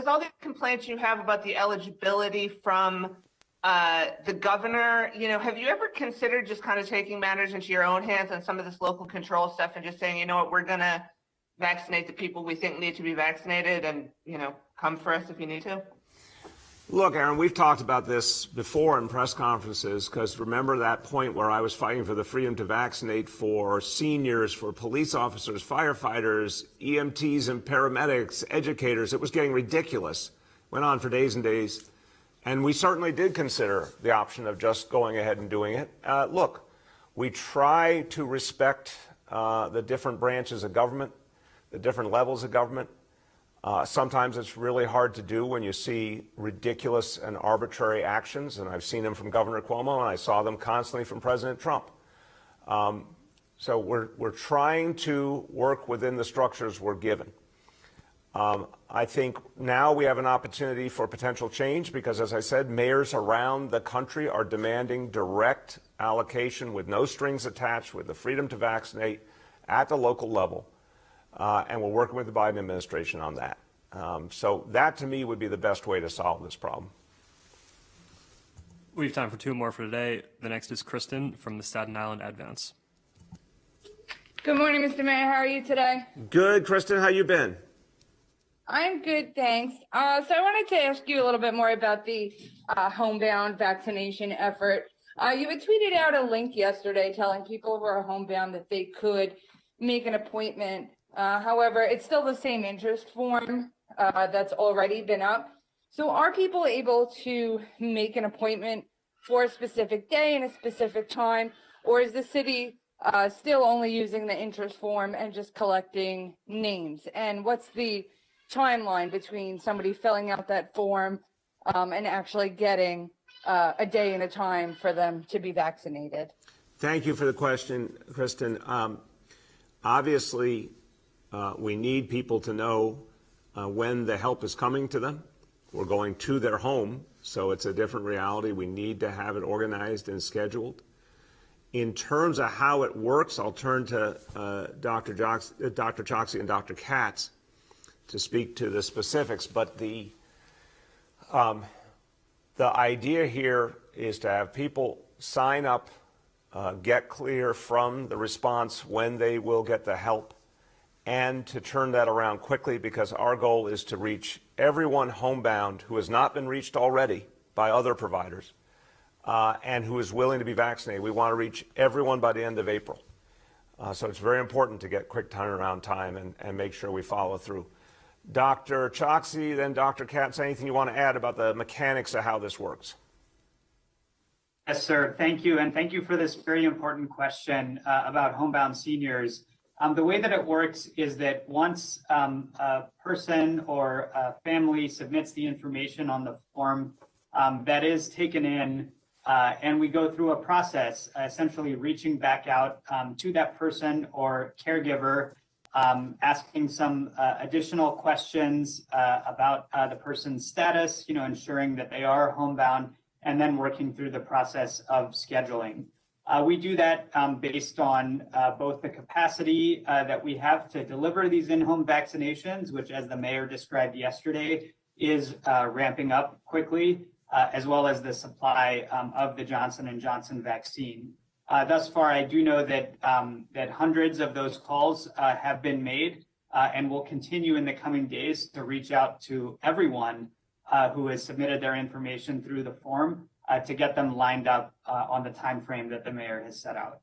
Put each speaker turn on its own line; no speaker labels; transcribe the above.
with all the complaints you have about the eligibility from the governor, have you ever considered just kind of taking matters into your own hands on some of this local control stuff and just saying, you know what, we're going to vaccinate the people we think need to be vaccinated and, come for us if you need to?
Look, Aaron, we've talked about this before in press conferences, because remember that point where I was fighting for the freedom to vaccinate for seniors, for police officers, firefighters, EMTs and paramedics, educators. It was getting ridiculous. Went on for days and days. And we certainly did consider the option of just going ahead and doing it. Look, we try to respect the different branches of government, the different levels of government. Sometimes it's really hard to do when you see ridiculous and arbitrary actions, and I've seen them from Governor Cuomo, and I saw them constantly from President Trump. So we're trying to work within the structures we're given. I think now we have an opportunity for potential change because, as I said, mayors around the country are demanding direct allocation with no strings attached, with the freedom to vaccinate at the local level. And we're working with the Biden administration on that. So that, to me, would be the best way to solve this problem.
We have time for two more for today. The next is Kristen from the Staten Island Advance.
Good morning, Mr. Mayor. How are you today?
Good, Kristen. How you been?
I'm good, thanks. So I wanted to ask you a little bit more about the homebound vaccination effort. You had tweeted out a link yesterday telling people who are homebound that they could make an appointment. However, it's still the same interest form that's already been up. So are people able to make an appointment for a specific day and a specific time, or is the city still only using the interest form and just collecting names? And what's the timeline between somebody filling out that form and actually getting a day and a time for them to be vaccinated?
Thank you for the question, Kristen. Obviously, we need people to know when the help is coming to them. We're going to their home, so it's a different reality. We need to have it organized and scheduled. In terms of how it works, I'll turn to Dr. Choksi and Dr. Katz to speak to the specifics. But the idea here is to have people sign up, get clear from the response when they will get the help, and to turn that around quickly, because our goal is to reach everyone homebound who has not been reached already by other providers and who is willing to be vaccinated. We want to reach everyone by the end of April. So it's very important to get quick turnaround time and make sure we follow through. Dr. Choksi, then Dr. Katz, anything you want to add about the mechanics of how this works?
Yes, sir. Thank you. And thank you for this very important question about homebound seniors. The way that it works is that once a person or a family submits the information on the form, that is taken in, and we go through a process, essentially reaching back out to that person or caregiver, asking some additional questions about the person's status, ensuring that they are homebound, and then working through the process of scheduling. We do that based on both the capacity that we have to deliver these in-home vaccinations, which, as the mayor described yesterday, is ramping up quickly, as well as the supply of the Johnson & Johnson vaccine. Thus far, I do know that hundreds of those calls have been made and will continue in the coming days to reach out to everyone who has submitted their information through the form to get them lined up on the time frame that the mayor has set out.